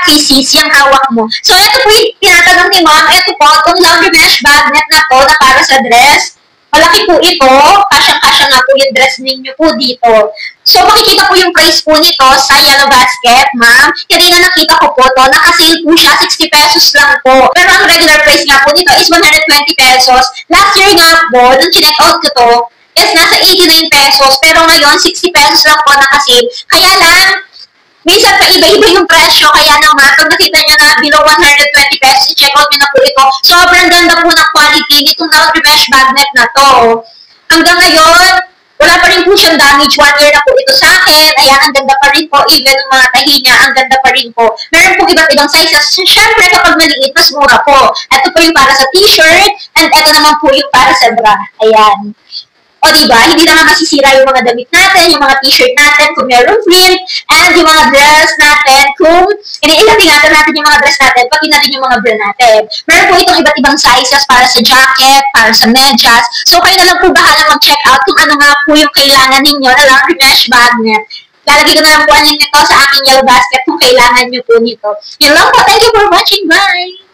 pieces yung hawak mo. So, ito po yung tinatanong ni ma'am. Ito po, itong laundry mesh magnet na to na para sa dress. Malaki po ito. Kasyang-kasya nga po yung dress ninyo po dito. So, makikita po yung price po nito sa Yellow Basket, ma'am. Kanina nakita ko po to, naka-sale po siya, 60 pesos lang po. Pero ang regular price nga po nito is 120 pesos. Last year nga po, nung chinek out ko to, is nasa 89 pesos. Pero ngayon, 60 pesos lang po naka-sale. Kaya lang, minsan pa iba-iba yung presyo. Kaya naman, pag nakita nyo na below 120 pesos, check out nyo na po ito. Sobrang ganda po ng quality nitong laundry mesh magnet na to. Hanggang ngayon, wala pa rin po siyang damage. 1 year na po ito sa akin. Ayan, ang ganda pa rin po. Even yung mga tahi niya, ang ganda pa rin po. Meron po iba't ibang sizes. Siyempre, kapag maliit, mas mura po. Ito po yung para sa t-shirt, and ito naman po yung para sa bra. Ayan. O diba, hindi naman masisira yung mga damit natin, yung mga t-shirt natin kung meron print, and yung mga dress natin kung iniingatan natin yung mga dress natin, pati na rin yung mga bra natin. Meron po itong iba't ibang sizes para sa jacket, para sa medyas. So, kayo na lang po bahala mag-check out kung ano nga po yung kailangan ninyo na laundry mesh magnet. Lalagay ko na lang po nito sa aking Yellow Basket kung kailangan nyo po nito. Yun lang po. Thank you for watching. Bye!